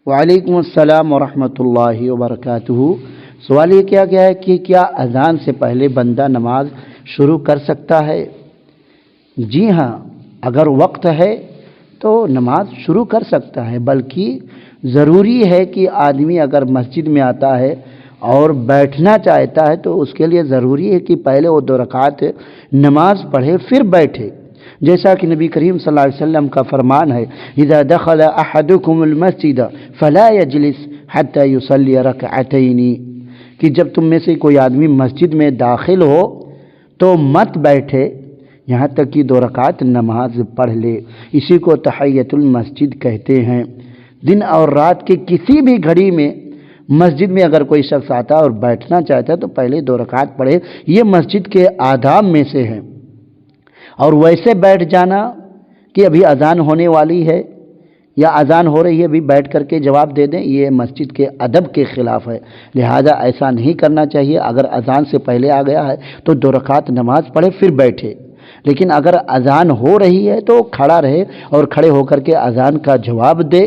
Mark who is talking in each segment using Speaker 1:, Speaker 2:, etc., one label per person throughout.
Speaker 1: وعلیکم السلام ورحمۃ اللہ وبرکاتہ۔ سوال یہ کیا گیا ہے کہ کیا اذان سے پہلے بندہ نماز شروع کر سکتا ہے؟ جی ہاں، اگر وقت ہے تو نماز شروع کر سکتا ہے، بلکہ ضروری ہے کہ آدمی اگر مسجد میں آتا ہے اور بیٹھنا چاہتا ہے تو اس کے لیے ضروری ہے کہ پہلے وہ 2 رکعت نماز پڑھے پھر بیٹھے، جیسا کہ نبی کریم صلی اللہ علیہ وسلم کا فرمان ہے، اذا دخل احدکم المسجد فلا يجلس حتى يصلي ركعتين، کہ جب تم میں سے کوئی آدمی مسجد میں داخل ہو تو مت بیٹھے یہاں تک کہ 2 رکعت نماز پڑھ لے۔ اسی کو تحیۃ المسجد کہتے ہیں۔ دن اور رات کے کسی بھی گھڑی میں مسجد میں اگر کوئی شخص آتا ہے اور بیٹھنا چاہتا ہے تو پہلے 2 رکعت پڑھے، یہ مسجد کے آداب میں سے ہے۔ اور ویسے بیٹھ جانا کہ ابھی اذان ہونے والی ہے یا اذان ہو رہی ہے ابھی بیٹھ کر کے جواب دے دیں، یہ مسجد کے ادب کے خلاف ہے، لہذا ایسا نہیں کرنا چاہیے۔ اگر اذان سے پہلے آ گیا ہے تو 2 رکعت نماز پڑھے پھر بیٹھے، لیکن اگر اذان ہو رہی ہے تو کھڑا رہے اور کھڑے ہو کر کے اذان کا جواب دے،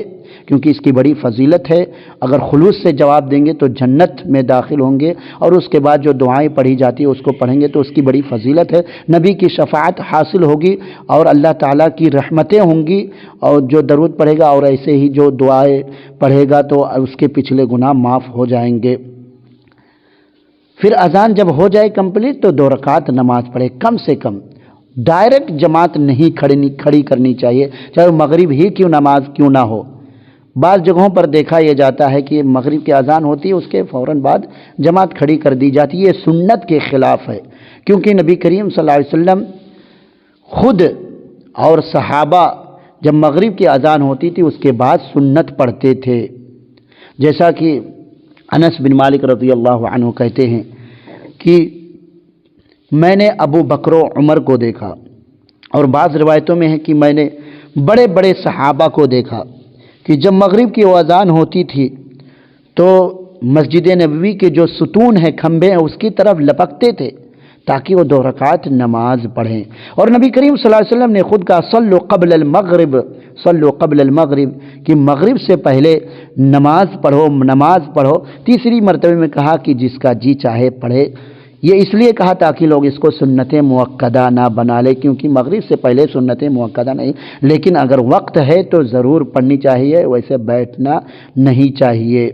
Speaker 1: کیونکہ اس کی بڑی فضیلت ہے۔ اگر خلوص سے جواب دیں گے تو جنت میں داخل ہوں گے، اور اس کے بعد جو دعائیں پڑھی جاتی ہیں اس کو پڑھیں گے تو اس کی بڑی فضیلت ہے، نبی کی شفاعت حاصل ہوگی اور اللہ تعالیٰ کی رحمتیں ہوں گی، اور جو درود پڑھے گا اور ایسے ہی جو دعائیں پڑھے گا تو اس کے پچھلے گناہ معاف ہو جائیں گے۔ پھر اذان جب ہو جائے کمپلیٹ تو 2 رکعت نماز پڑھے کم سے کم۔ ڈائریکٹ جماعت نہیں کھڑی کرنی چاہیے، چاہے مغرب ہی کیوں نماز کیوں نہ ہو۔ بعض جگہوں پر دیکھا یہ جاتا ہے کہ مغرب کی اذان ہوتی ہے اس کے فوراً بعد جماعت کھڑی کر دی جاتی ہے، یہ سنت کے خلاف ہے، کیونکہ نبی کریم صلی اللہ علیہ وسلم خود اور صحابہ جب مغرب کی اذان ہوتی تھی اس کے بعد سنت پڑھتے تھے، جیسا کہ انس بن مالک رضی اللہ عنہ کہتے ہیں کہ میں نے ابو بکر و عمر کو دیکھا، اور بعض روایتوں میں ہے کہ میں نے بڑے بڑے صحابہ کو دیکھا کہ جب مغرب کی وہ اذان ہوتی تھی تو مسجد نبوی کے جو ستون ہیں، کھمبے ہیں، اس کی طرف لپکتے تھے تاکہ وہ 2 رکعت نماز پڑھیں۔ اور نبی کریم صلی اللہ علیہ وسلم نے خود کہا صلوا قبل المغرب، صلوا قبل المغرب، کہ مغرب سے پہلے نماز پڑھو۔ تیسری مرتبہ میں کہا کہ جس کا جی چاہے پڑھے، یہ اس لیے کہا تاکہ لوگ اس کو سنت مؤکدہ نہ بنا لے، کیونکہ مغرب سے پہلے سنت مؤکدہ نہیں، لیکن اگر وقت ہے تو ضرور پڑھنی چاہیے، ویسے بیٹھنا نہیں چاہیے۔